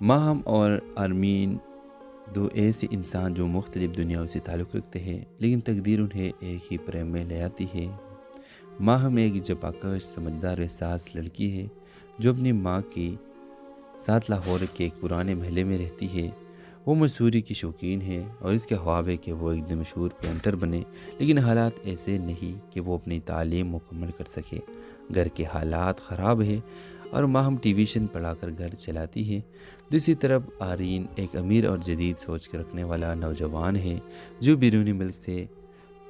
ماہم اور آرمین دو ایسے انسان جو مختلف دنیاؤں سے تعلق رکھتے ہیں، لیکن تقدیر انہیں ایک ہی پریم میں لے آتی ہے۔ ماہم ایک جپاکش سمجھدار و حساس لڑکی ہے جو اپنی ماں کی ساتھ لاہور کے ایک پرانے محلے میں رہتی ہے۔ وہ مصوری کی شوقین ہے اور اس کے خواب ہے کہ وہ ایک دن مشہور پینٹر بنے، لیکن حالات ایسے نہیں کہ وہ اپنی تعلیم مکمل کر سکے۔ گھر کے حالات خراب ہیں اور ماہم ٹیویشن پڑھا کر گھر چلاتی ہے۔ دوسری طرف آرین ایک امیر اور جدید سوچ کے رکھنے والا نوجوان ہے جو بیرونی ملک سے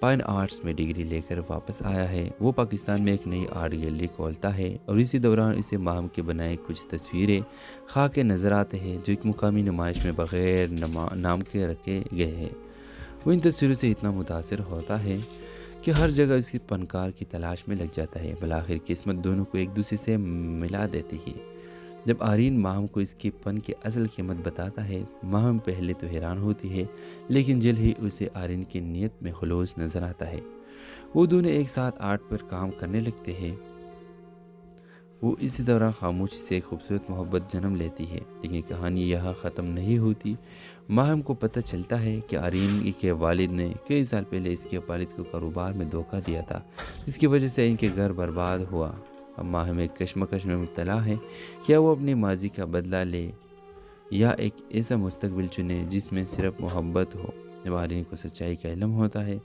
فائن آرٹس میں ڈگری لے کر واپس آیا ہے۔ وہ پاکستان میں ایک نئی آرٹ گیلری کھولتا ہے اور اسی دوران اسے ماہم کے بنائے کچھ تصویریں خواہ کے نظر آتے ہیں جو ایک مقامی نمائش میں بغیر نام کے رکھے گئے ہیں۔ وہ ان تصویروں سے اتنا متاثر ہوتا ہے کہ ہر جگہ اس کی فنکار کی تلاش میں لگ جاتا ہے۔ بالآخر قسمت دونوں کو ایک دوسرے سے ملا دیتی ہے۔ جب آرین ماہم کو اس کے فن کی اصل قیمت بتاتا ہے، ماہم پہلے تو حیران ہوتی ہے، لیکن جلد ہی اسے آرین کی نیت میں خلوص نظر آتا ہے۔ وہ دونوں ایک ساتھ آرٹ پر کام کرنے لگتے ہیں۔ وہ اسی دوران خاموشی سے ایک خوبصورت محبت جنم لیتی ہے، لیکن کہانی یہاں ختم نہیں ہوتی۔ ماہم کو پتہ چلتا ہے کہ آرین کے والد نے کئی سال پہلے اس کے والد کو کاروبار میں دھوکہ دیا تھا، جس کی وجہ سے ان کے گھر برباد ہوا۔ اب ماہم ایک کشمکش میں مبتلا ہے، کیا وہ اپنے ماضی کا بدلہ لے یا ایک ایسا مستقبل چنے جس میں صرف محبت ہو۔ جب آرین کو سچائی کا علم ہوتا ہے،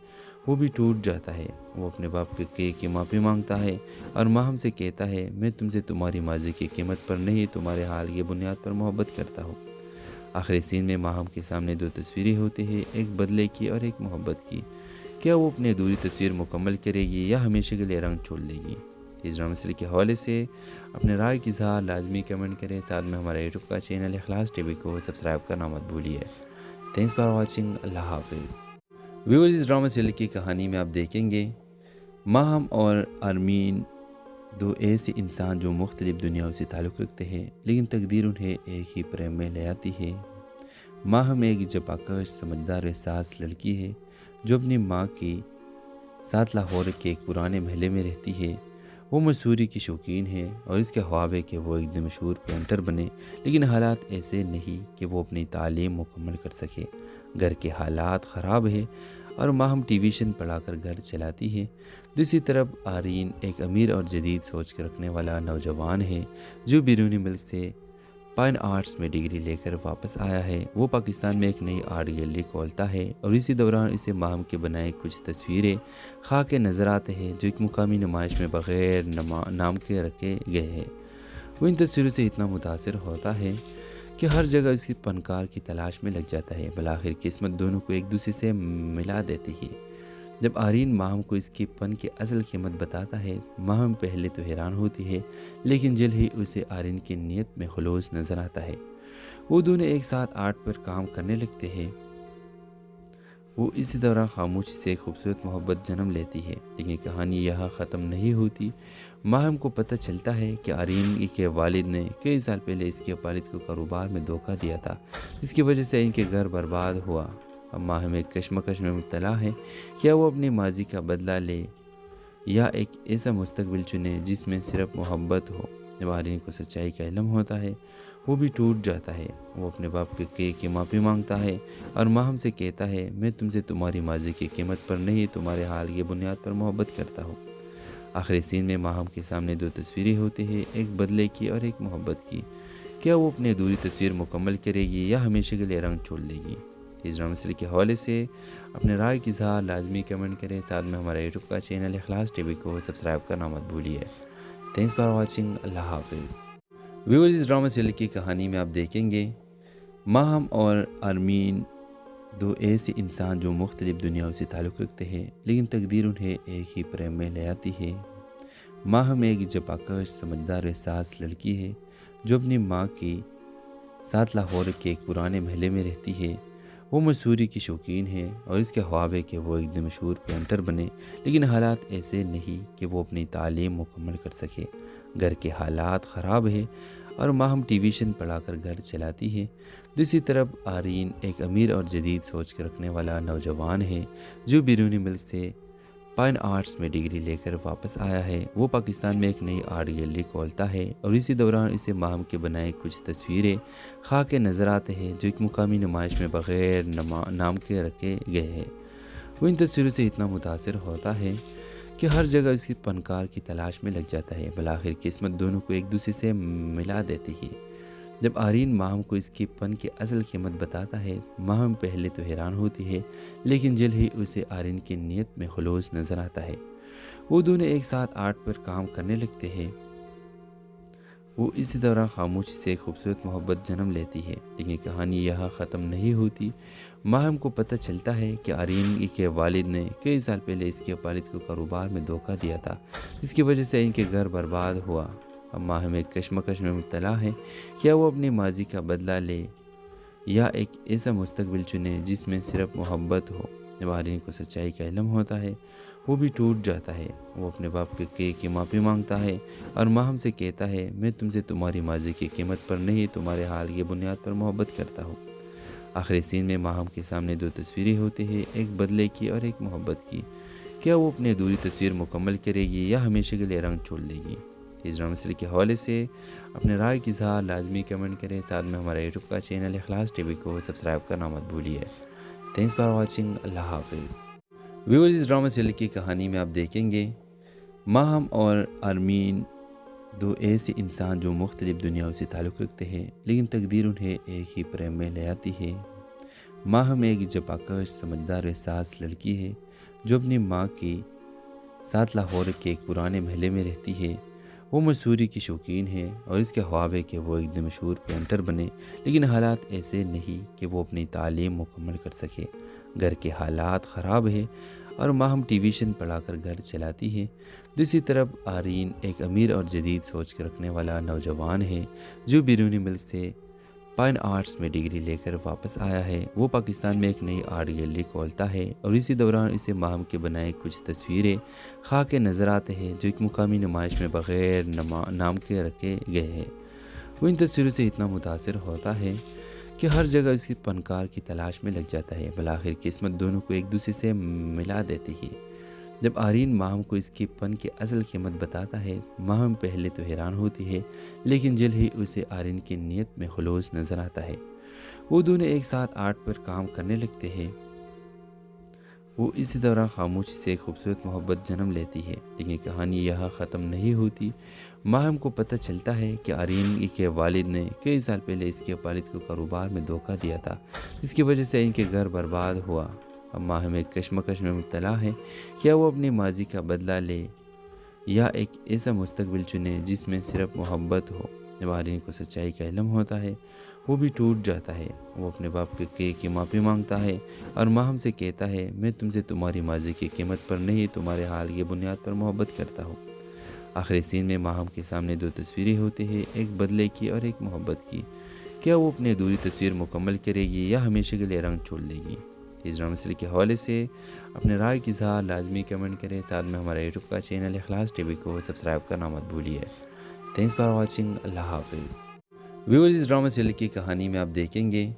وہ بھی ٹوٹ جاتا ہے۔ وہ اپنے باپ کی معافی مانگتا ہے اور ماہم سے کہتا ہے، میں تم سے تمہاری ماضی کی قیمت پر نہیں، تمہارے حال کی بنیاد پر محبت کرتا ہوں۔ آخری سین میں ماہم کے سامنے دو تصویریں ہوتی ہیں، ایک بدلے کی اور ایک محبت کی۔ کیا وہ اپنی ادھوری تصویر مکمل کرے گی یا ہمیشہ کے لیے رنگ چھوڑ دے گی؟ اس ڈرامہ سیریز کے حوالے سے اپنے رائے کی اظہار لازمی کمنٹ کریں۔ ساتھ میں ہمارے یوٹیوب کا چینل اخلاص ٹی وی کو سبسکرائب کرنا مت بھولیے۔ Thanks for watching. اللہ حافظ۔ ویورز، اس ڈرامہ سیریز کی کہانی میں آپ دیکھیں گے ماہم اور آرمین دو ایسے انسان جو مختلف دنیاؤں سے تعلق رکھتے ہیں، لیکن تقدیر انہیں ایک ہی پریم میں لے آتی ہے۔ ماہم ایک جپاکش سمجھدار و احساس لڑکی ہے جو اپنی ماں کے ساتھ لاہور کے ایک پرانے محلے میں رہتی ہے۔ وہ مصوری کی شوقین ہے اور اس کے خواب ہے کہ وہ ایک دن مشہور پینٹر بنے، لیکن حالات ایسے نہیں کہ وہ اپنی تعلیم مکمل کر سکے۔ گھر کے حالات خراب ہے اور ماہم ٹیویشن پڑھا کر گھر چلاتی ہے۔ دوسری طرف آرین ایک امیر اور جدید سوچ کے رکھنے والا نوجوان ہے جو بیرونی ملک سے فائن آرٹس میں ڈگری لے کر واپس آیا ہے۔ وہ پاکستان میں ایک نئی آرٹ گیلری کھولتا ہے اور اسی دوران اسے ماہم کے بنائے کچھ تصویریں خواہ کے نظر آتے ہیں جو ایک مقامی نمائش میں بغیر نام کے رکھے گئے ہیں۔ وہ ان تصویروں سے اتنا متاثر ہوتا ہے کہ ہر جگہ اس کی فنکار کی تلاش میں لگ جاتا ہے۔ بالآخر قسمت دونوں کو ایک دوسرے سے ملا دیتی ہے۔ جب آرین ماہم کو اس کی فن کی اصل قیمت بتاتا ہے، ماہم پہلے تو حیران ہوتی ہے، لیکن جلد ہی اسے آرین کی نیت میں خلوص نظر آتا ہے۔ وہ دونوں ایک ساتھ آرٹ پر کام کرنے لگتے ہیں۔ وہ اسی دوران خاموشی سے ایک خوبصورت محبت جنم لیتی ہے، لیکن کہانی یہاں ختم نہیں ہوتی۔ ماہم کو پتہ چلتا ہے کہ آرین کے والد نے کئی سال پہلے اس کے والد کو کاروبار میں دھوکہ دیا تھا، جس کی وجہ سے ان کے گھر برباد ہوا۔ اب ماہم ایک کشمکش میں مبتلا ہے، کیا وہ اپنے ماضی کا بدلہ لے یا ایک ایسا مستقبل چنے جس میں صرف محبت ہو۔ جب آرین کو سچائی کا علم ہوتا ہے، وہ بھی ٹوٹ جاتا ہے۔ وہ اپنے باپ کی معافی مانگتا ہے اور ماہم سے کہتا ہے، میں تم سے تمہاری ماضی کی قیمت پر نہیں، تمہارے حال کی بنیاد پر محبت کرتا ہوں۔ آخری سین میں ماہم کے سامنے دو تصویریں ہوتی ہیں، ایک بدلے کی اور ایک محبت کی۔ کیا وہ اپنی ادھوری تصویر مکمل کرے گی یا ہمیشہ کے لیے رنگ چھوڑ دے گی؟ اس ڈرامہ سیریز کے حوالے سے اپنے رائے کی اظہار لازمی کمنٹ کریں۔ ساتھ میں ہمارا یوٹیوب کا چینل اخلاص ٹی وی کو سبسکرائب کرنا مت بھولیے۔ Thanks for watching. اللہ حافظ۔ ویورز، اس ڈرامہ سیریز کی کہانی میں آپ دیکھیں گے ماہم اور آرمین دو ایسے انسان جو مختلف دنیاؤں سے تعلق رکھتے ہیں، لیکن تقدیر انہیں ایک ہی پریم میں لے آتی ہے۔ ماہم ایک جپاکش سمجھدار و احساس لڑکی ہے جو اپنی ماں کے ساتھ لاہور کے ایک پرانے محلے میں رہتی ہے۔ وہ مصوری کی شوقین ہے اور اس کے خواب ہے کہ وہ ایک دن مشہور پینٹر بنے، لیکن حالات ایسے نہیں کہ وہ اپنی تعلیم مکمل کر سکے۔ گھر کے حالات خراب ہے اور ماہم ٹیویشن پڑھا کر گھر چلاتی ہے۔ دوسری طرف آرین ایک امیر اور جدید سوچ کے رکھنے والا نوجوان ہے جو بیرونی ملک سے فائن آرٹس میں ڈگری لے کر واپس آیا ہے۔ وہ پاکستان میں ایک نئی آرٹ گیلری کھولتا ہے اور اسی دوران اسے ماہم کے بنائے کچھ تصویریں خواہ کے نظر آتے ہیں جو ایک مقامی نمائش میں بغیر نام کے رکھے گئے ہیں۔ وہ ان تصویروں سے اتنا متاثر ہوتا ہے کہ ہر جگہ اس کی فنکار کی تلاش میں لگ جاتا ہے۔ بالآخر قسمت دونوں کو ایک دوسرے سے ملا دیتی ہے۔ جب آرین ماہم کو اس کی فن کی اصل قیمت بتاتا ہے، ماہم پہلے تو حیران ہوتی ہے، لیکن جلد ہی اسے آرین کی نیت میں خلوص نظر آتا ہے۔ وہ دونوں ایک ساتھ آرٹ پر کام کرنے لگتے ہیں۔ وہ اسی دوران خاموشی سے ایک خوبصورت محبت جنم لیتی ہے، لیکن کہانی یہاں ختم نہیں ہوتی۔ ماہم کو پتہ چلتا ہے کہ آرین کے والد نے کئی سال پہلے اس کے والد کو کاروبار میں دھوکہ دیا تھا، جس کی وجہ سے ان کے گھر برباد ہوا۔ اب ماہم ایک کشمکش میں مبتلا ہے، کیا وہ اپنے ماضی کا بدلہ لے یا ایک ایسا مستقبل چنے جس میں صرف محبت ہو۔ جب آرین کو سچائی کا علم ہوتا ہے، وہ بھی ٹوٹ جاتا ہے۔ وہ اپنے باپ کی معافی مانگتا ہے اور ماہم سے کہتا ہے، میں تم سے تمہاری ماضی کی قیمت پر نہیں، تمہارے حال کی بنیاد پر محبت کرتا ہوں۔ آخری سین میں ماہم کے سامنے دو تصویریں ہوتی ہیں، ایک بدلے کی اور ایک محبت کی۔ کیا وہ اپنی ادھوری تصویر مکمل کرے گی یا ہمیشہ کے لیے رنگ چھوڑ دے گی؟ اس ڈرامہ سیریز کے حوالے سے اپنے رائے کی اظہار لازمی کمنٹ کریں۔ ساتھ میں ہمارا یوٹیوب کا چینل اخلاص ٹی وی کو سبسکرائب کرنا مت بھولیے۔ Thanks for watching. اللہ حافظ۔ ویورز، اس ڈرامہ سیریز کی کہانی میں آپ دیکھیں گے ماہم اور آرمین دو ایسے انسان جو مختلف دنیاؤں سے تعلق رکھتے ہیں، لیکن تقدیر انہیں ایک ہی پریم میں لے آتی ہے۔ ماہم ایک جپاکش سمجھدار و احساس لڑکی ہے جو اپنی ماں کے ساتھ لاہور کے ایک پرانے محلے میں رہتی ہے۔ وہ مصوری کی شوقین ہے اور اس کے خواب ہے کہ وہ ایک دن مشہور پینٹر بنے، لیکن حالات ایسے نہیں کہ وہ اپنی تعلیم مکمل کر سکے۔ گھر کے حالات خراب ہے اور ماہم ٹیویشن پڑھا کر گھر چلاتی ہے۔ دوسری طرف آرین ایک امیر اور جدید سوچ کے رکھنے والا نوجوان ہے جو بیرونی ملک سے فائن آرٹس میں ڈگری لے کر واپس آیا ہے۔ وہ پاکستان میں ایک نئی آرٹ گیلری کھولتا ہے اور اسی دوران اسے ماہم کے بنائے کچھ تصویریں خاکے نظر آتے ہیں جو ایک مقامی نمائش میں بغیر نام کے رکھے گئے ہیں۔ وہ ان تصویروں سے اتنا متاثر ہوتا ہے کہ ہر جگہ اس کی فنکار کی تلاش میں لگ جاتا ہے۔ بالآخر قسمت دونوں کو ایک دوسرے سے ملا دیتی ہے۔ جب آرین ماہم کو اس کی فن کی اصل قیمت بتاتا ہے، ماہم پہلے تو حیران ہوتی ہے، لیکن جلد ہی اسے آرین کی نیت میں خلوص نظر آتا ہے۔ وہ دونوں ایک ساتھ آرٹ پر کام کرنے لگتے ہیں۔ وہ اسی دوران خاموشی سے ایک خوبصورت محبت جنم لیتی ہے، لیکن کہانی یہاں ختم نہیں ہوتی۔ ماہم کو پتہ چلتا ہے کہ آرین کے والد نے کئی سال پہلے اس کے والد کو کاروبار میں دھوکہ دیا تھا، جس کی وجہ سے ان کے گھر برباد ہوا۔ اب ماہم ایک کشمکش میں مبتلا ہے، کیا وہ اپنی ماضی کا بدلہ لے یا ایک ایسا مستقبل چنے جس میں صرف محبت ہو۔ جب آرین کو سچائی کا علم ہوتا ہے، وہ بھی ٹوٹ جاتا ہے۔ وہ اپنے باپ کی معافی مانگتا ہے اور ماہم سے کہتا ہے، میں تم سے تمہاری ماضی کی قیمت پر نہیں، تمہارے حال کی بنیاد پر محبت کرتا ہوں۔ آخری سین میں ماہم کے سامنے دو تصویریں ہوتی ہیں، ایک بدلے کی اور ایک محبت کی۔ کیا وہ اپنی ادھوری تصویر مکمل کرے گی یا ہمیشہ کے لیے رنگ چھوڑ دے گی؟ اس ڈرامہ سیریز کے حوالے سے اپنے رائے کی اظہار لازمی کمنٹ کریں۔ ساتھ میں ہمارا یوٹیوب کا چینل اخلاص ٹی وی کو سبسکرائب کرنا مت بھولیے۔ Thanks for watching. اللہ حافظ۔ ویورز، اس ڈرامہ سیریز کی کہانی میں آپ دیکھیں گے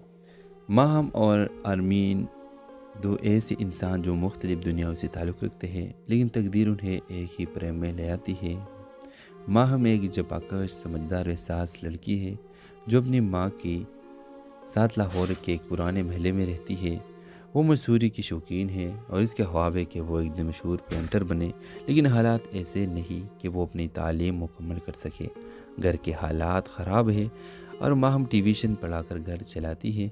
ماہم اور آرمین، دو ایسے انسان جو مختلف دنیاؤں سے تعلق رکھتے ہیں، لیکن تقدیر انہیں ایک ہی پریم میں لے آتی ہے۔ ماہم ایک جفاکش، سمجھدار و حساس لڑکی ہے جو اپنی ماں کے ساتھ لاہور کے ایک پرانے محلے میں رہتی ہے۔ وہ مصوری کی شوقین ہے اور اس کے خواب ہے کہ وہ ایک دن مشہور پینٹر بنے، لیکن حالات ایسے نہیں کہ وہ اپنی تعلیم مکمل کر سکے۔ گھر کے حالات خراب ہیں اور ماہم ٹیویشن پڑھا کر گھر چلاتی ہے۔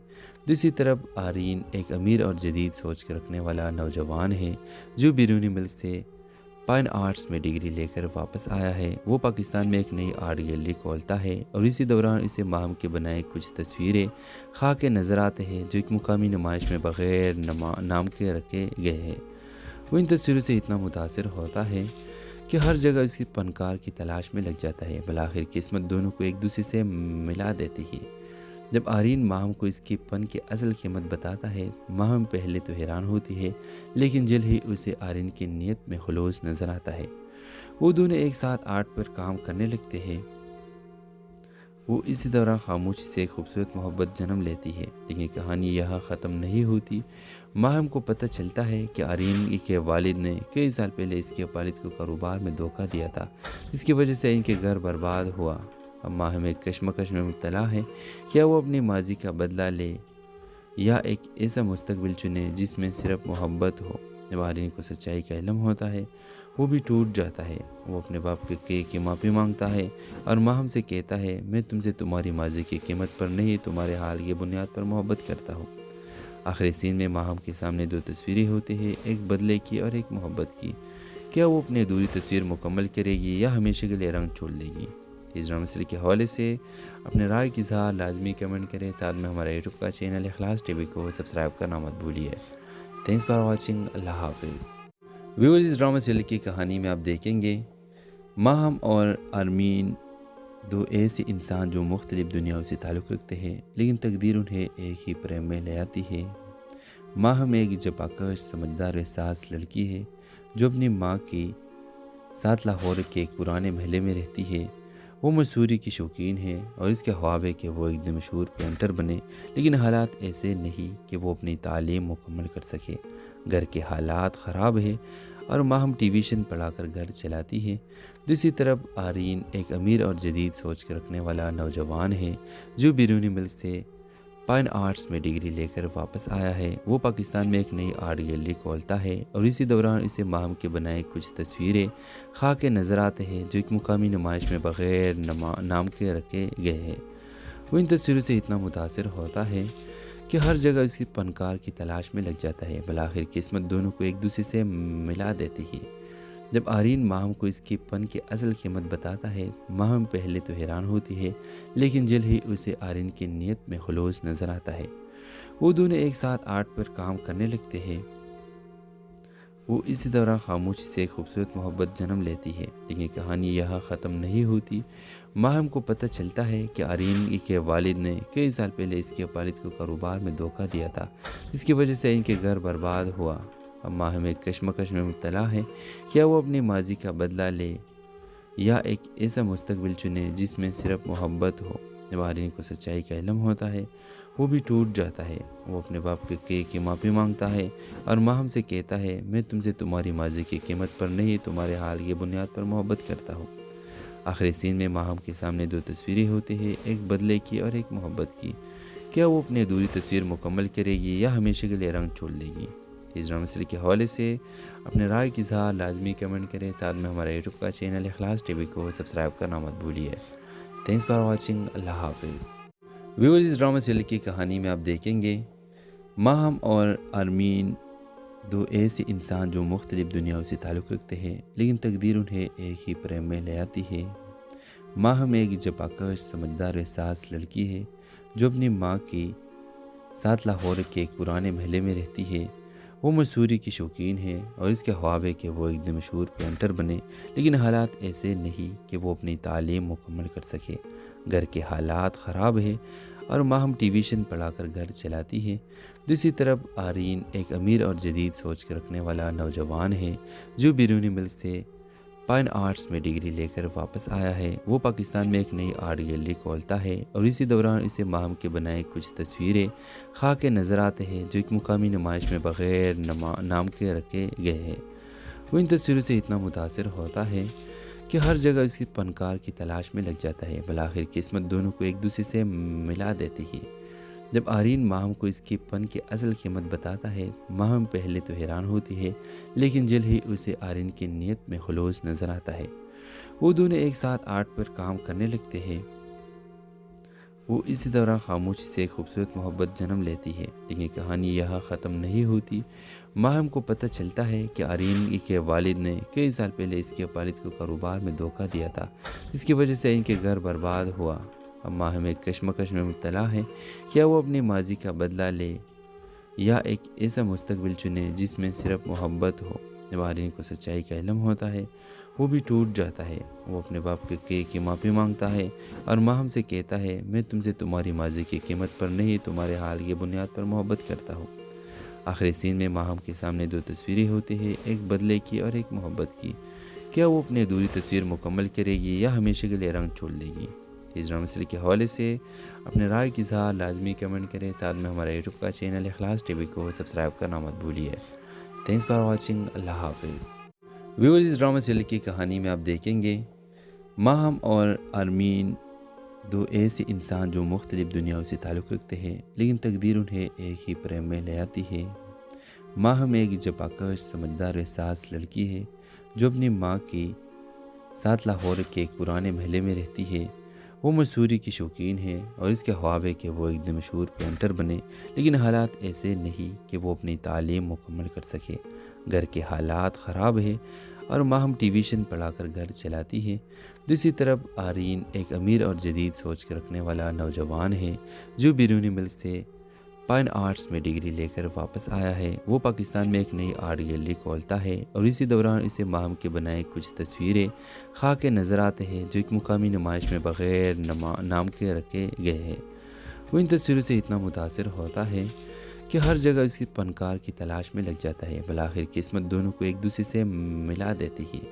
دوسری طرف آرین ایک امیر اور جدید سوچ کے رکھنے والا نوجوان ہے جو بیرونی ملک سے فائن آرٹس میں ڈگری لے کر واپس آیا ہے۔ وہ پاکستان میں ایک نئی آرٹ گیلری کھولتا ہے اور اسی دوران اسے ماہم کے بنائے کچھ تصویریں خاکے نظر آتے ہیں جو ایک مقامی نمائش میں بغیر نام کے رکھے گئے ہیں۔ وہ ان تصویروں سے اتنا متاثر ہوتا ہے کہ ہر جگہ اس کی فنکار کی تلاش میں لگ جاتا ہے۔ بالآخر قسمت دونوں کو ایک دوسرے سے ملا دیتی ہے۔ جب آرین ماہم کو اس کی فن کی اصل قیمت بتاتا ہے، ماہم پہلے تو حیران ہوتی ہے، لیکن جلد ہی اسے آرین کی نیت میں خلوص نظر آتا ہے۔ وہ دونوں ایک ساتھ آرٹ پر کام کرنے لگتے ہیں۔ وہ اسی دوران خاموشی سے ایک خوبصورت محبت جنم لیتی ہے، لیکن کہانی یہاں ختم نہیں ہوتی۔ ماہم کو پتہ چلتا ہے کہ آرین کے والد نے کئی سال پہلے اس کے والد کو کاروبار میں دھوکہ دیا تھا، جس کی وجہ سے ان کے گھر برباد ہوا۔ اب ماہم ایک کشمکش میں مبتلا ہے، کیا وہ اپنی ماضی کا بدلہ لے یا ایک ایسا مستقبل چنے جس میں صرف محبت ہو۔ جب آرین کو سچائی کا علم ہوتا ہے، وہ بھی ٹوٹ جاتا ہے۔ وہ اپنے باپ کی معافی مانگتا ہے اور ماہم سے کہتا ہے، میں تم سے تمہاری ماضی کی قیمت پر نہیں، تمہارے حال کی بنیاد پر محبت کرتا ہوں۔ آخری سین میں ماہم کے سامنے دو تصویریں ہوتی ہیں، ایک بدلے کی اور ایک محبت کی۔ کیا وہ اپنی ادھوری تصویر مکمل کرے گی یا ہمیشہ کے لیے رنگ چھوڑ دے گی؟ اس ڈرامہ سیریز کے حوالے سے اپنے رائے کی اظہار لازمی کمنٹ کریں۔ ساتھ میں ہمارا یوٹیوب کا چینل اخلاص ٹی وی کو سبسکرائب کرنا مت بھولیے۔ Thanks for watching. اللہ حافظ۔ ویورز، اس ڈرامہ سیریز کی کہانی میں آپ دیکھیں گے ماہم اور آرمین، دو ایسے انسان جو مختلف دنیاؤں سے تعلق رکھتے ہیں، لیکن تقدیر انہیں ایک ہی پریم میں لے آتی ہے۔ ماہم ایک جفاکش، سمجھدار و حساس لڑکی ہے جو اپنی ماں کے ساتھ لاہور کے ایک پرانے محلے میں رہتی ہے۔ وہ مصوری کی شوقین ہے اور اس کے خواب ہے کہ وہ ایک دن مشہور پینٹر بنے، لیکن حالات ایسے نہیں کہ وہ اپنی تعلیم مکمل کر سکے۔ گھر کے حالات خراب ہیں اور ماہم ٹیویشن پڑھا کر گھر چلاتی ہے۔ دوسری طرف آرین ایک امیر اور جدید سوچ کے رکھنے والا نوجوان ہے جو بیرونی ملک سے فائن آرٹس میں ڈگری لے کر واپس آیا ہے۔ وہ پاکستان میں ایک نئی آرٹ گیلری کھولتا ہے اور اسی دوران اسے ماہم کے بنائے کچھ تصویریں خاکے نظر آتے ہیں جو ایک مقامی نمائش میں بغیر نام کے رکھے گئے ہیں۔ وہ ان تصویروں سے اتنا متاثر ہوتا ہے کہ ہر جگہ اس کی فنکار کی تلاش میں لگ جاتا ہے۔ بالآخر قسمت دونوں کو ایک دوسرے سے ملا دیتی ہے۔ جب آرین ماہم کو اس کی فن کی اصل قیمت بتاتا ہے، ماہم پہلے تو حیران ہوتی ہے، لیکن جلد ہی اسے آرین کی نیت میں خلوص نظر آتا ہے۔ وہ دونوں ایک ساتھ آرٹ پر کام کرنے لگتے ہیں۔ وہ اسی دوران خاموشی سے ایک خوبصورت محبت جنم لیتی ہے، لیکن کہانی یہاں ختم نہیں ہوتی۔ ماہم کو پتہ چلتا ہے کہ آرین کے والد نے کئی سال پہلے اس کے والد کو کاروبار میں دھوکہ دیا تھا، جس کی وجہ سے ان کے گھر برباد ہوا۔ اب ماہم ایک کشمکش میں مبتلا ہے، کیا وہ اپنی ماضی کا بدلہ لے یا ایک ایسا مستقبل چنے جس میں صرف محبت ہو۔ جب آرین کو سچائی کا علم ہوتا ہے وہ بھی ٹوٹ جاتا ہے۔ وہ اپنے باپ کی معافی مانگتا ہے اور ماہم سے کہتا ہے، میں تم سے تمہاری ماضی کی قیمت پر نہیں، تمہارے حال کی بنیاد پر محبت کرتا ہوں۔ آخری سین میں ماہم کے سامنے دو تصویریں ہوتی ہیں، ایک بدلے کی اور ایک محبت کی۔ کیا وہ اپنی ادھوری تصویر مکمل کرے گی یا ہمیشہ کے لیے رنگ چھوڑ دے گی؟ اس ڈرامہ سیریز کے حوالے سے اپنے رائے کی اظہار لازمی کمنٹ کریں، ساتھ میں ہمارے یوٹیوب کا چینل اخلاص ٹی وی کو سبسکرائب کرنا مت بھولیے۔ تھینکس فار واچنگ، اللہ حافظ۔ ویورز، اس ڈرامہ سیریل کی کہانی میں آپ دیکھیں گے ماہم اور آرمین، دو ایسے انسان جو مختلف دنیاؤں سے تعلق رکھتے ہیں، لیکن تقدیر انہیں ایک ہی پریم میں لے آتی ہے۔ ماہم ایک جفاکش، سمجھدار و حساس لڑکی ہے جو اپنی ماں کے ساتھ لاہور کے ایک پرانے محلے میں رہتی ہے۔ وہ مصوری کی شوقین ہے اور اس کے خواب ہے کہ وہ ایک دن مشہور پینٹر بنے، لیکن حالات ایسے نہیں کہ وہ اپنی تعلیم مکمل کر سکے۔ گھر کے حالات خراب ہیں اور ماہم ٹیویشن پڑھا کر گھر چلاتی ہے۔ دوسری طرف آرین ایک امیر اور جدید سوچ کے رکھنے والا نوجوان ہے جو بیرونی ملک سے فائن آرٹس میں ڈگری لے کر واپس آیا ہے۔ وہ پاکستان میں ایک نئی آرٹ گیلری کھولتا ہے اور اسی دوران اسے ماہم کے بنائے کچھ تصویریں خواہ کے نظر آتے ہیں جو ایک مقامی نمائش میں بغیر نام کے رکھے گئے ہیں۔ وہ ان تصویروں سے اتنا متاثر ہوتا ہے کہ ہر جگہ اس کی فنکار کی تلاش میں لگ جاتا ہے۔ بالآخر قسمت دونوں کو ایک دوسرے سے ملا دیتی ہے۔ جب آرین ماہم کو اس کی فن کی اصل قیمت بتاتا ہے، ماہم پہلے تو حیران ہوتی ہے، لیکن جلد ہی اسے آرین کی نیت میں خلوص نظر آتا ہے۔ وہ دونوں ایک ساتھ آرٹ پر کام کرنے لگتے ہیں۔ وہ اسی دوران خاموشی سے ایک خوبصورت محبت جنم لیتی ہے، لیکن کہانی یہاں ختم نہیں ہوتی۔ ماہم کو پتہ چلتا ہے کہ آرین کے والد نے کئی سال پہلے اس کے والد کو کاروبار میں دھوکہ دیا تھا، جس کی وجہ سے ان کے گھر برباد ہوا۔ اب ماہم ایک کشمکش میں مبتلا ہے، کیا وہ اپنی ماضی کا بدلہ لے یا ایک ایسا مستقبل چنے جس میں صرف محبت ہو۔ جب آرین کو سچائی کا علم ہوتا ہے وہ بھی ٹوٹ جاتا ہے۔ وہ اپنے باپ کی معافی مانگتا ہے اور ماہم سے کہتا ہے، میں تم سے تمہاری ماضی کی قیمت پر نہیں، تمہارے حال کی بنیاد پر محبت کرتا ہوں۔ آخری سین میں ماہم کے سامنے دو تصویریں ہوتی ہیں، ایک بدلے کی اور ایک محبت کی۔ کیا وہ اپنی ادھوری تصویر مکمل کرے گی یا ہمیشہ کے لیے رنگ چھوڑ دے گی؟ اس ڈرامہ سیریل کے حوالے سے اپنے رائے کی اظہار لازمی کمنٹ کریں، ساتھ میں ہمارے یوٹیوب کا چینل اخلاص ٹی وی کو سبسکرائب کرنا مت بھولیے۔ تھینکس فار واچنگ، اللہ حافظ۔ ویورز، اس ڈرامہ سیریل کی کہانی میں آپ دیکھیں گے ماہم اور آرمین، دو ایسے انسان جو مختلف دنیاؤں سے تعلق رکھتے ہیں، لیکن تقدیر انہیں ایک ہی پریم میں لے آتی ہے۔ ماہم ایک جفاکش، سمجھدار و حساس لڑکی ہے جو اپنی ماں کے ساتھ لاہور کے ایک پرانے محلے میں رہتی ہے۔ وہ مصوری کی شوقین ہے اور اس کے خواب ہے کہ وہ ایک دن مشہور پینٹر بنے، لیکن حالات ایسے نہیں کہ وہ اپنی تعلیم مکمل کر سکے۔ گھر کے حالات خراب ہیں اور ماہم ٹیویشن پڑھا کر گھر چلاتی ہے۔ دوسری طرف آرین ایک امیر اور جدید سوچ کے رکھنے والا نوجوان ہے جو بیرونی ملک سے فائن آرٹس میں ڈگری لے کر واپس آیا ہے۔ وہ پاکستان میں ایک نئی آرٹ گیلری کھولتا ہے اور اسی دوران اسے ماہم کے بنائے کچھ تصویریں خواہ کے نظر آتے ہیں جو ایک مقامی نمائش میں بغیر نام کے رکھے گئے ہیں۔ وہ ان تصویروں سے اتنا متاثر ہوتا ہے کہ ہر جگہ اس کی فنکار کی تلاش میں لگ جاتا ہے۔ بالآخر قسمت دونوں کو ایک دوسرے سے ملا دیتی ہے۔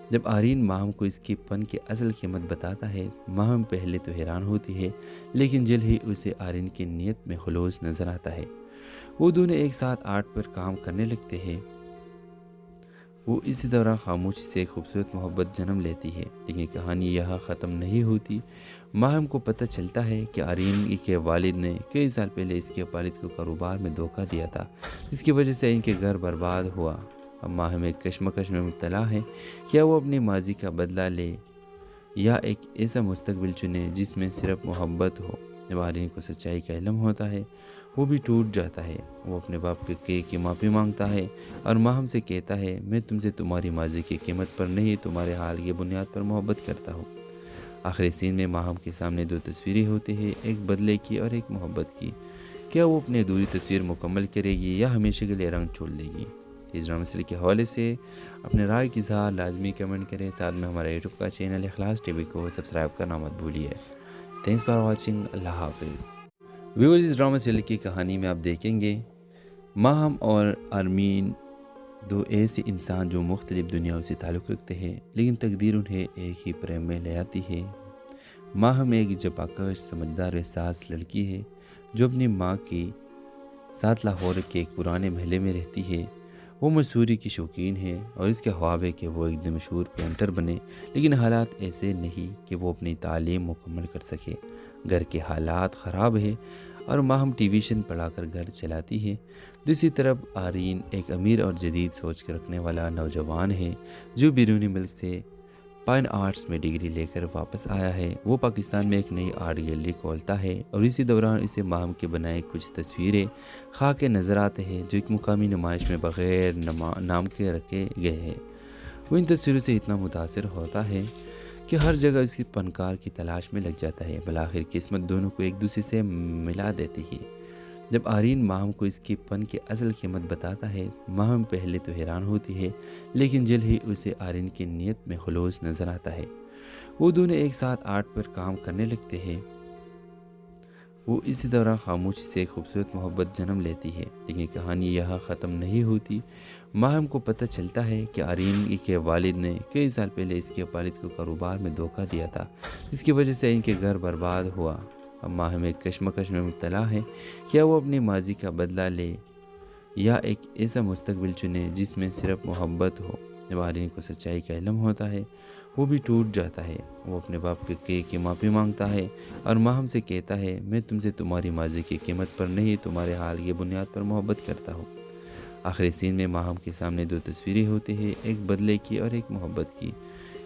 جب آرین ماہم کو اس کی فن کی اصل قیمت بتاتا ہے، ماہم پہلے تو حیران ہوتی ہے، لیکن جلد ہی اسے آرین کی نیت میں خلوص نظر آتا ہے۔ وہ دونوں ایک ساتھ آرٹ پر کام کرنے لگتے ہیں۔ وہ اسی دوران خاموشی سے ایک خوبصورت محبت جنم لیتی ہے، لیکن کہانی یہاں ختم نہیں ہوتی۔ ماہم کو پتہ چلتا ہے کہ آرین کے والد نے کئی سال پہلے اس کے والد کو کاروبار میں دھوکہ دیا تھا، جس کی وجہ سے ان کے گھر برباد ہوا۔ اب ماہم ایک کشمکش میں مبتلا ہے، کیا وہ اپنی ماضی کا بدلہ لے یا ایک ایسا مستقبل چنے جس میں صرف محبت ہو۔ جب آرین کو سچائی کا علم ہوتا ہے وہ بھی ٹوٹ جاتا ہے۔ وہ اپنے باپ کی معافی مانگتا ہے اور ماہم سے کہتا ہے، میں تم سے تمہاری ماضی کی قیمت پر نہیں، تمہارے حال کی بنیاد پر محبت کرتا ہوں۔ آخری سین میں ماہم کے سامنے دو تصویریں ہوتی ہیں، ایک بدلے کی اور ایک محبت کی۔ کیا وہ اپنی ادھوری تصویر مکمل کرے گی یا ہمیشہ کے لیے رنگ چھوڑ دے گی؟ اس ڈرامہ سیریل کے حوالے سے اپنے رائے کی اظہار لازمی کمنٹ کریں، ساتھ میں ہمارے یوٹیوب کا چینل اخلاص ٹی وی کو سبسکرائب کرنا مت بھولیے۔ تھینکس فار واچنگ، اللہ حافظ۔ ویورز، اس ڈرامہ سیریل کی کہانی میں آپ دیکھیں گے ماہم اور ارمین، دو ایسے انسان جو مختلف دنیاؤں سے تعلق رکھتے ہیں، لیکن تقدیر انہیں ایک ہی پریم میں لے آتی ہے۔ ماہم ایک جفاکش، سمجھدار و حساس لڑکی ہے جو اپنی ماں کے ساتھ لاہور کے ایک پرانے محلے میں رہتی ہے۔ وہ مصوری کی شوقین ہے اور اس کے خواب ہے کہ وہ ایک دن مشہور پینٹر بنے، لیکن حالات ایسے نہیں کہ وہ اپنی تعلیم مکمل کر سکے۔ گھر کے حالات خراب ہے اور ماہم ٹیویشن پڑھا کر گھر چلاتی ہے۔ دوسری طرف آرین ایک امیر اور جدید سوچ کے رکھنے والا نوجوان ہے جو بیرونی ملک سے فائن آرٹس میں ڈگری لے کر واپس آیا ہے۔ وہ پاکستان میں ایک نئی آرٹ گیلری کھولتا ہے اور اسی دوران اسے ماہم کے بنائے کچھ تصویریں خاک کے نظر آتے ہیں جو ایک مقامی نمائش میں بغیر نام کے رکھے گئے ہیں۔ وہ ان تصویروں سے اتنا متاثر ہوتا ہے کہ ہر جگہ اس کی فنکار کی تلاش میں لگ جاتا ہے۔ بالآخر قسمت دونوں کو ایک دوسرے سے ملا دیتی ہے۔ جب آرین ماہم کو اس کی فن کی اصل قیمت بتاتا ہے، ماہم پہلے تو حیران ہوتی ہے، لیکن جلد ہی اسے آرین کی نیت میں خلوص نظر آتا ہے۔ وہ دونوں ایک ساتھ آرٹ پر کام کرنے لگتے ہیں۔ وہ اسی دوران خاموشی سے ایک خوبصورت محبت جنم لیتی ہے، لیکن کہانی یہاں ختم نہیں ہوتی۔ ماہم کو پتہ چلتا ہے کہ آرین کے والد نے کئی سال پہلے اس کے والد کو کاروبار میں دھوکہ دیا تھا، جس کی وجہ سے ان کے گھر برباد ہوا۔ اب ماہم ایک کشمکش میں مبتلا ہے، کیا وہ اپنے ماضی کا بدلہ لے یا ایک ایسا مستقبل چنے جس میں صرف محبت ہو۔ جب آرین کو سچائی کا علم ہوتا ہے، وہ بھی ٹوٹ جاتا ہے۔ وہ اپنے باپ کی معافی مانگتا ہے اور ماہم سے کہتا ہے، میں تم سے تمہاری ماضی کی قیمت پر نہیں، تمہارے حال کی بنیاد پر محبت کرتا ہوں۔ آخری سین میں ماہم کے سامنے دو تصویریں ہوتی ہیں، ایک بدلے کی اور ایک محبت کی۔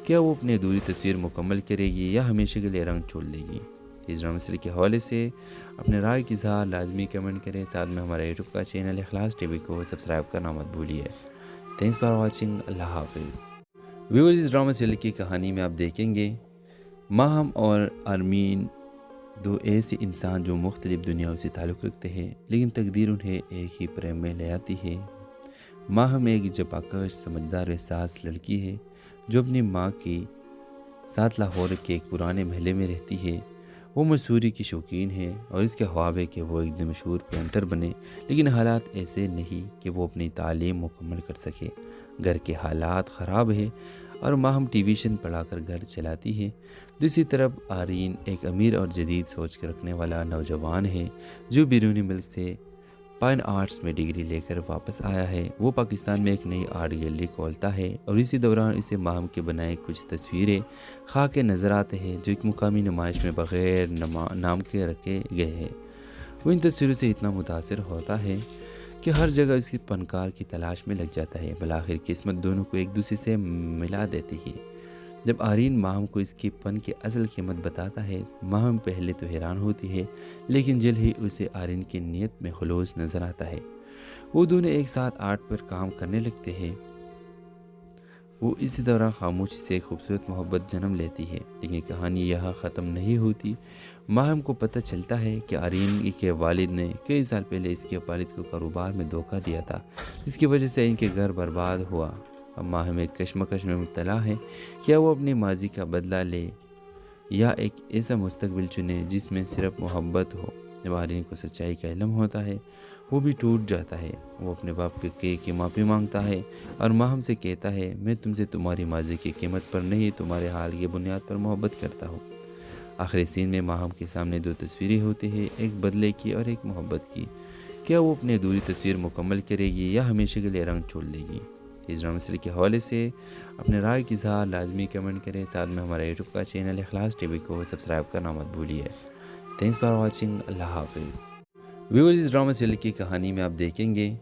کیا وہ اپنی ادھوری تصویر مکمل کرے گی یا ہمیشہ کے لیے رنگ چھوڑ دے گی؟ اس ڈرامہ سیریل کے حوالے سے اپنے رائے کی اظہار لازمی کمنٹ کریں، ساتھ میں ہمارے یوٹیوب کا چینل اخلاص ٹی وی کو سبسکرائب کرنا مت بھولیے۔ تھینکس فار واچنگ، اللہ حافظ۔ ویورز، اس ڈرامہ سیریل کی کہانی میں آپ دیکھیں گے ماہم اور ارمین، دو ایسے انسان جو مختلف دنیاؤں سے تعلق رکھتے ہیں، لیکن تقدیر انہیں ایک ہی پریم میں لے آتی ہے۔ ماہم ایک جفاکش، سمجھدار و حساس لڑکی ہے جو اپنی ماں کے ساتھ لاہور کے ایک پرانے محلے میں رہتی ہے۔ وہ مصوری کی شوقین ہے اور اس کے خواب ہے کہ وہ ایک دن مشہور پینٹر بنے، لیکن حالات ایسے نہیں کہ وہ اپنی تعلیم مکمل کر سکے۔ گھر کے حالات خراب ہے اور ماہم ٹیویشن پڑھا کر گھر چلاتی ہے۔ دوسری طرف آرین ایک امیر اور جدید سوچ کے رکھنے والا نوجوان ہے جو بیرونی ملک سے فائن آرٹس میں ڈگری لے کر واپس آیا ہے۔ وہ پاکستان میں ایک نئی آرٹ گیلری کھولتا ہے اور اسی دوران اسے ماہم کے بنائے کچھ تصویریں خاک کے نظر آتے ہیں جو ایک مقامی نمائش میں بغیر نام کے رکھے گئے ہیں۔ وہ ان تصویروں سے اتنا متاثر ہوتا ہے کہ ہر جگہ اس کی فنکار کی تلاش میں لگ جاتا ہے۔ بالآخر قسمت دونوں کو ایک دوسرے سے ملا دیتی ہے۔ جب آرین ماہم کو اس کی فن کی اصل قیمت بتاتا ہے، ماہم پہلے تو حیران ہوتی ہے، لیکن جلد ہی اسے آرین کی نیت میں خلوص نظر آتا ہے۔ وہ دونوں ایک ساتھ آرٹ پر کام کرنے لگتے ہیں۔ وہ اسی دوران خاموشی سے ایک خوبصورت محبت جنم لیتی ہے، لیکن کہانی یہاں ختم نہیں ہوتی۔ ماہم کو پتہ چلتا ہے کہ آرین کے والد نے کئی سال پہلے اس کے والد کو کاروبار میں دھوکہ دیا تھا، جس کی وجہ سے ان کے گھر برباد ہوا۔ اب ماہم ایک کشمکش میں مبتلا ہے، کیا وہ اپنے ماضی کا بدلہ لے یا ایک ایسا مستقبل چنے جس میں صرف محبت ہو۔ جب آرین کو سچائی کا علم ہوتا ہے، وہ بھی ٹوٹ جاتا ہے۔ وہ اپنے باپ کی معافی مانگتا ہے اور ماہم سے کہتا ہے، میں تم سے تمہاری ماضی کی قیمت پر نہیں، تمہارے حال کی بنیاد پر محبت کرتا ہوں۔ آخری سین میں ماہم کے سامنے دو تصویریں ہوتی ہیں، ایک بدلے کی اور ایک محبت کی۔ کیا وہ اپنی ادھوری تصویر مکمل کرے گی یا ہمیشہ کے لیے رنگ چھوڑ دے گی؟ اس ڈرامہ سیریل کے حوالے سے اپنے رائے کی اظہار لازمی کمنٹ کریں، ساتھ میں ہمارے یوٹیوب کا چینل اخلاص ٹی وی کو سبسکرائب کرنا مت بھولیے۔ تھینکس فار واچنگ، اللہ حافظ۔ ویورز، اس ڈرامہ سیریل کی کہانی میں آپ دیکھیں گے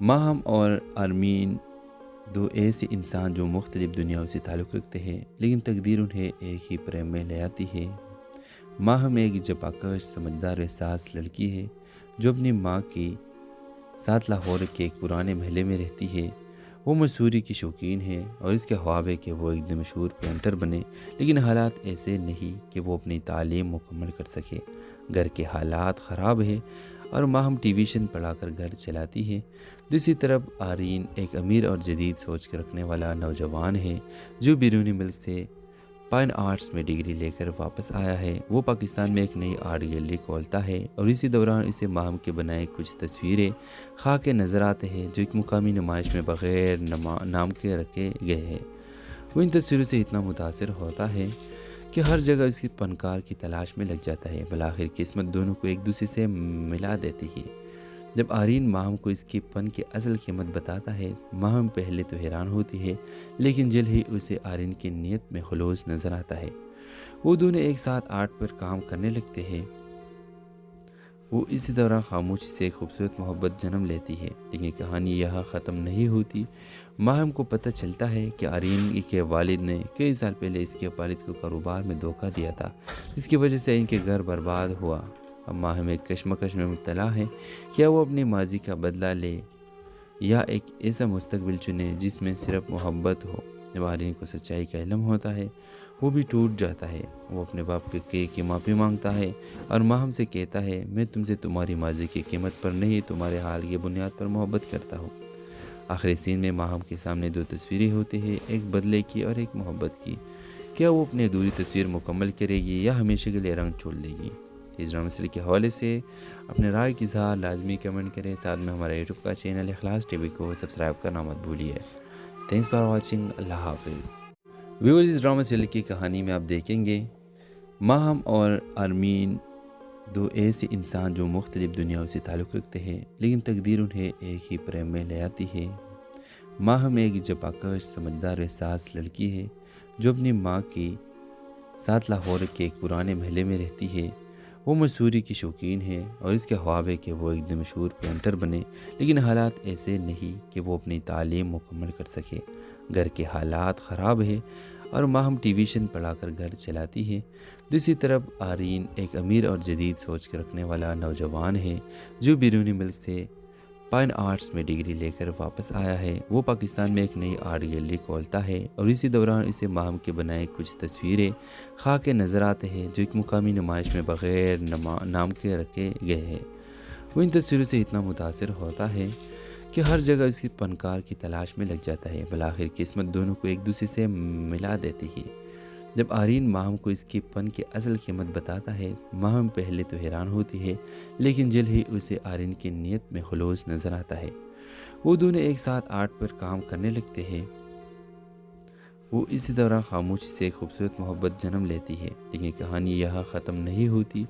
ماہم اور ارمین، دو ایسے انسان جو مختلف دنیاؤں سے تعلق رکھتے ہیں، لیکن تقدیر انہیں ایک ہی پریم میں لے آتی ہے۔ ماہم ایک جفاکش، سمجھدار و حساس لڑکی ہے جو اپنی ماں کے ساتھ لاہور کے ایک پرانے محلے میں رہتی ہے۔ وہ مصوری کی شوقین ہے اور اس کے خواب ہے کہ وہ ایک دن مشہور پینٹر بنے، لیکن حالات ایسے نہیں کہ وہ اپنی تعلیم مکمل کر سکے۔ گھر کے حالات خراب ہے اور ماہم ٹی ویژن پڑھا کر گھر چلاتی ہے۔ دوسری طرف آرین ایک امیر اور جدید سوچ کے رکھنے والا نوجوان ہے جو بیرونی ملک سے فائن آرٹس میں ڈگری لے کر واپس آیا ہے۔ وہ پاکستان میں ایک نئی آرٹ گیلری کھولتا ہے اور اسی دوران اسے ماہم کے بنائے کچھ تصویریں خاک نظر آتے ہیں جو ایک مقامی نمائش میں بغیر نام کے رکھے گئے ہیں۔ وہ ان تصویروں سے اتنا متاثر ہوتا ہے کہ ہر جگہ اس کی فنکار کی تلاش میں لگ جاتا ہے۔ بالآخر قسمت دونوں کو ایک دوسرے سے ملا دیتی ہے۔ جب آرین ماہم کو اس کے فن کی اصل قیمت بتاتا ہے، ماہم پہلے تو حیران ہوتی ہے، لیکن جلد ہی اسے آرین کی نیت میں خلوص نظر آتا ہے۔ وہ دونوں ایک ساتھ آرٹ پر کام کرنے لگتے ہیں۔ وہ اسی دوران خاموشی سے ایک خوبصورت محبت جنم لیتی ہے، لیکن کہانی یہاں ختم نہیں ہوتی۔ ماہم کو پتہ چلتا ہے کہ آرین کے والد نے کئی سال پہلے اس کے والد کو کاروبار میں دھوکہ دیا تھا، جس کی وجہ سے ان کے گھر برباد ہوا۔ اب ماہم ایک کشمکش میں مبتلا ہے، کیا وہ اپنے ماضی کا بدلہ لے یا ایک ایسا مستقبل چنے جس میں صرف محبت ہو۔ جب آرین کو سچائی کا علم ہوتا ہے، وہ بھی ٹوٹ جاتا ہے۔ وہ اپنے باپ کی معافی مانگتا ہے اور ماہم سے کہتا ہے، میں تم سے تمہاری ماضی کی قیمت پر نہیں، تمہارے حال کی بنیاد پر محبت کرتا ہوں۔ آخری سین میں ماہم کے سامنے دو تصویریں ہوتی ہیں، ایک بدلے کی اور ایک محبت کی۔ کیا وہ اپنی ادھوری تصویر مکمل کرے گی یا ہمیشہ کے لیے رنگ چھوڑ دے گی؟ اس ڈرامہ سیریز کے حوالے سے اپنے رائے کی اظہار لازمی کمنٹ کریں۔ ساتھ میں ہمارا یوٹیوب کا چینل اخلاص ٹی وی کو سبسکرائب کرنا مت بھولیے۔ Thanks for watching. اللہ حافظ۔ ویورز، اس ڈرامہ سیریز کی کہانی میں آپ دیکھیں گے ماہم اور آرمین، دو ایسے انسان جو مختلف دنیاؤں سے تعلق رکھتے ہیں، لیکن تقدیر انہیں ایک ہی پریم میں لے آتی ہے۔ ماہم ایک جفاکش، سمجھدار و حساس لڑکی ہے جو اپنی ماں کے ساتھ لاہور کے ایک پرانے محلے میں رہتی ہے۔ وہ مصوری کی شوقین ہے اور اس کے خواب ہے کہ وہ ایک دن مشہور پینٹر بنے، لیکن حالات ایسے نہیں کہ وہ اپنی تعلیم مکمل کر سکے۔ گھر کے حالات خراب ہے اور ماہم ٹی ویژن پڑھا کر گھر چلاتی ہے۔ دوسری طرف آرین ایک امیر اور جدید سوچ کے رکھنے والا نوجوان ہے جو بیرونی ملک سے فائن آرٹس میں ڈگری لے کر واپس آیا ہے۔ وہ پاکستان میں ایک نئی آرٹ گیلری کھولتا ہے اور اسی دوران اسے ماہم کے بنائے کچھ تصویریں خاک نظر آتے ہیں جو ایک مقامی نمائش میں بغیر نام کے رکھے گئے ہیں۔ وہ ان تصویروں سے اتنا متاثر ہوتا ہے کہ ہر جگہ اس کی فنکار کی تلاش میں لگ جاتا ہے۔ بالآخر قسمت دونوں کو ایک دوسرے سے ملا دیتی ہے۔ جب آرین ماہم کو اس کے فن کی اصل قیمت بتاتا ہے، ماہم پہلے تو حیران ہوتی ہے، لیکن جلد ہی اسے آرین کی نیت میں خلوص نظر آتا ہے۔ وہ دونوں ایک ساتھ آرٹ پر کام کرنے لگتے ہیں۔ وہ اسی دوران خاموشی سے ایک خوبصورت محبت جنم لیتی ہے، لیکن کہانی یہاں ختم نہیں ہوتی۔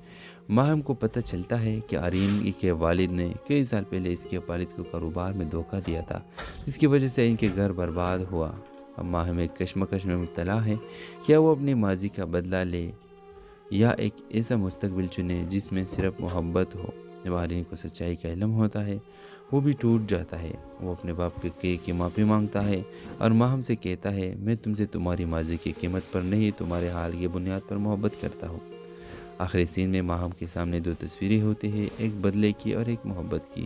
ماہم کو پتہ چلتا ہے کہ آرین کے والد نے کئی سال پہلے اس کے والد کو کاروبار میں دھوکہ دیا تھا، جس کی وجہ سے ان کے گھر برباد ہوا۔ اب ماہم ایک کشمکش میں مبتلا ہے، کیا وہ اپنے ماضی کا بدلہ لے یا ایک ایسا مستقبل چنے جس میں صرف محبت ہو۔ جب آرین کو سچائی کا علم ہوتا ہے، وہ بھی ٹوٹ جاتا ہے۔ وہ اپنے باپ کی معافی مانگتا ہے اور ماہم سے کہتا ہے، میں تم سے تمہاری ماضی کی قیمت پر نہیں، تمہارے حال کی بنیاد پر محبت کرتا ہوں۔ آخری سین میں ماہم کے سامنے دو تصویریں ہوتی ہیں، ایک بدلے کی اور ایک محبت کی۔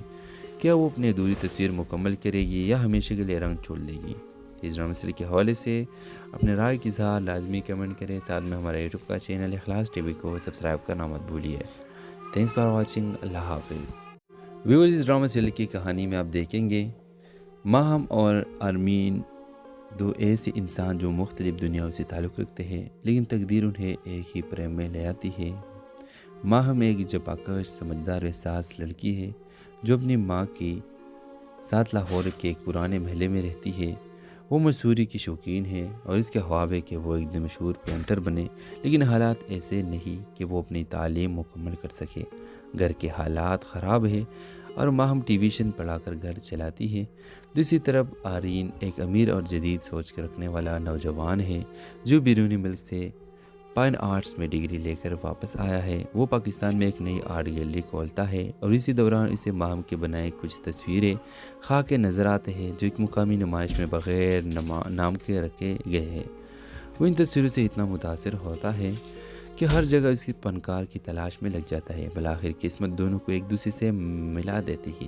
کیا وہ اپنی ادھوری تصویر مکمل کرے گی یا ہمیشہ کے لیے رنگ چھوڑ دے گی؟ اس ڈرامہ سیریز کے حوالے سے اپنے رائے کی اظہار لازمی کمنٹ کریں۔ ساتھ میں ہمارا یوٹیوب کا چینل اخلاص ٹی وی کو سبسکرائب کرنا مت بھولیے۔ Thanks for watching. اللہ حافظ۔ ویورز، اس ڈرامہ سیریز کی کہانی میں آپ دیکھیں گے ماہم اور آرمین، دو ایسے انسان جو مختلف دنیاؤں سے تعلق رکھتے ہیں، لیکن تقدیر انہیں ایک ہی پریم میں لے آتی ہے۔ ماہم ایک جفاکش، سمجھدار و حساس لڑکی ہے جو اپنی ماں کے ساتھ لاہور کے ایک پرانے محلے میں رہتی ہے۔ وہ مصوری کی شوقین ہے اور اس کے خواب ہے کہ وہ ایک دن مشہور پینٹر بنے، لیکن حالات ایسے نہیں کہ وہ اپنی تعلیم مکمل کر سکے۔ گھر کے حالات خراب ہے اور ماہم ٹی ویژن پڑھا کر گھر چلاتی ہے۔ دوسری طرف آرین ایک امیر اور جدید سوچ کے رکھنے والا نوجوان ہے جو بیرونی ملک سے فائن آرٹس میں ڈگری لے کر واپس آیا ہے۔ وہ پاکستان میں ایک نئی آرٹ گیلری کھولتا ہے اور اسی دوران اسے ماہم کے بنائے کچھ تصویریں خاک نظر آتے ہیں جو ایک مقامی نمائش میں بغیر نام کے رکھے گئے ہیں۔ وہ ان تصویروں سے اتنا متاثر ہوتا ہے کہ ہر جگہ اس کی فنکار کی تلاش میں لگ جاتا ہے۔ بالآخر قسمت دونوں کو ایک دوسرے سے ملا دیتی ہے۔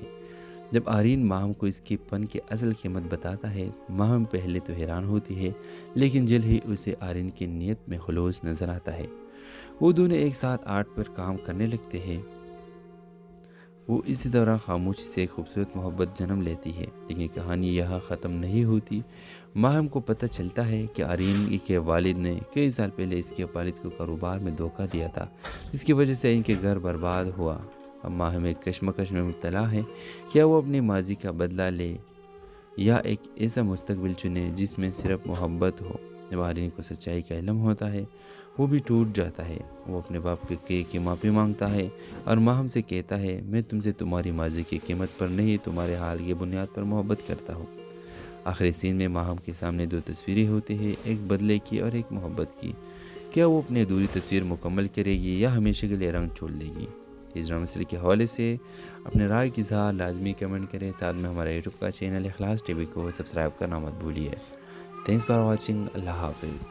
جب آرین ماہم کو اس کے فن کی اصل قیمت بتاتا ہے، ماہم پہلے تو حیران ہوتی ہے، لیکن جلد ہی اسے آرین کی نیت میں خلوص نظر آتا ہے۔ وہ دونوں ایک ساتھ آرٹ پر کام کرنے لگتے ہیں۔ وہ اسی دوران خاموشی سے ایک خوبصورت محبت جنم لیتی ہے، لیکن کہانی یہاں ختم نہیں ہوتی۔ ماہم کو پتہ چلتا ہے کہ آرین کے والد نے کئی سال پہلے اس کے والد کو کاروبار میں دھوکہ دیا تھا، جس کی وجہ سے ان کے گھر برباد ہوا۔ اب ماہم ایک کشمکش میں مبتلا ہے، کیا وہ اپنے ماضی کا بدلہ لے یا ایک ایسا مستقبل چنے جس میں صرف محبت ہو۔ جب آرین کو سچائی کا علم ہوتا ہے، وہ بھی ٹوٹ جاتا ہے۔ وہ اپنے باپ کی معافی مانگتا ہے اور ماہم سے کہتا ہے، میں تم سے تمہاری ماضی کی قیمت پر نہیں، تمہارے حال کی بنیاد پر محبت کرتا ہوں۔ آخری سین میں ماہم کے سامنے دو تصویریں ہوتی ہیں، ایک بدلے کی اور ایک محبت کی۔ کیا وہ اپنی ادھوری تصویر مکمل کرے گی یا ہمیشہ کے لیے رنگ چھوڑ دے گی؟ اس ڈرامہ سیریز کے حوالے سے اپنے رائے کی اظہار لازمی کمنٹ کریں، ساتھ میں ہمارے یوٹیوب کا چینل اخلاص ٹی وی کو سبسکرائب کرنا مت بھولیے۔ تھینکس فار واچنگ، اللہ حافظ۔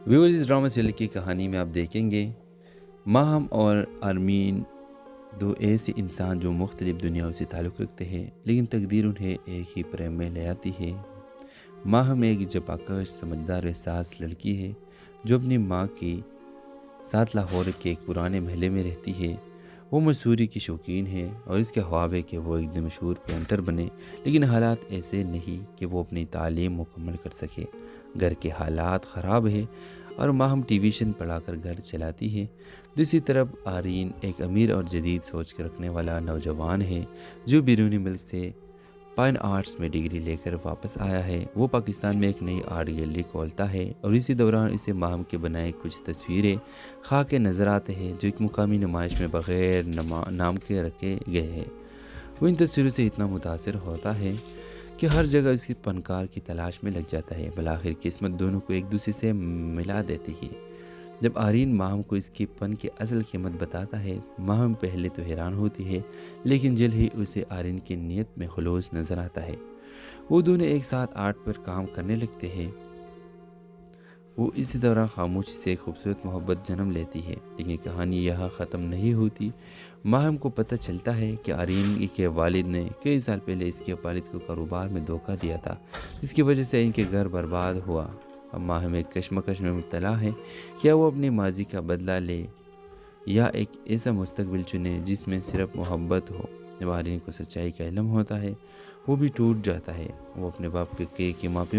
ویورز، اس ڈرامہ سیریل کی کہانی میں آپ دیکھیں گے ماہم اور آرمین دو ایسے انسان جو مختلف دنیاؤں سے تعلق رکھتے ہیں، لیکن تقدیر انہیں ایک ہی پریم میں لے آتی ہے۔ ماہم ایک جفاکش، سمجھدار و حساس لڑکی ہے جو اپنی ماں کی ساتھ لاہور کے ایک پرانے محلے میں رہتی ہے۔ وہ مصوری کی شوقین ہے اور اس کے خواب ہے کہ وہ ایک دن مشہور پینٹر بنے، لیکن حالات ایسے نہیں کہ وہ اپنی تعلیم مکمل کر سکے۔ گھر کے حالات خراب ہے اور ماہم ٹیویشن پڑھا کر گھر چلاتی ہے۔ دوسری طرف آرین ایک امیر اور جدید سوچ رکھنے والا نوجوان ہے جو بیرونی ملک سے فائن آرٹس میں ڈگری لے کر واپس آیا ہے۔ وہ پاکستان میں ایک نئی آرٹ گیلری کھولتا ہے اور اسی دوران اسے ماہم کے بنائے کچھ تصویریں خاک کے نظر آتے ہیں جو ایک مقامی نمائش میں بغیر نام کے رکھے گئے ہیں۔ وہ ان تصویروں سے اتنا متاثر ہوتا ہے کہ ہر جگہ اس کی فنکار کی تلاش میں لگ جاتا ہے۔ بالآخر قسمت دونوں کو ایک دوسرے سے ملا دیتی ہے۔ جب آرین ماہم کو اس کے فن کی اصل قیمت بتاتا ہے، ماہم پہلے تو حیران ہوتی ہے، لیکن جلد ہی اسے آرین کی نیت میں خلوص نظر آتا ہے۔ وہ دونوں ایک ساتھ آرٹ پر کام کرنے لگتے ہیں۔ وہ اسی دوران خاموشی سے ایک خوبصورت محبت جنم لیتی ہے، لیکن کہانی یہاں ختم نہیں ہوتی۔ ماہم کو پتہ چلتا ہے کہ آرین کے والد نے کئی سال پہلے اس کے والد کو کاروبار میں دھوکہ دیا تھا، جس کی وجہ سے ان کے گھر برباد ہوا۔ اب ماہم ایک کشمکش میں مبتلا ہے، کیا وہ اپنے ماضی کا بدلہ لے یا ایک ایسا مستقبل چنے جس میں صرف محبت ہو۔ جب آرین کو سچائی کا علم ہوتا ہے، وہ بھی ٹوٹ جاتا ہے۔ وہ اپنے باپ کی معافی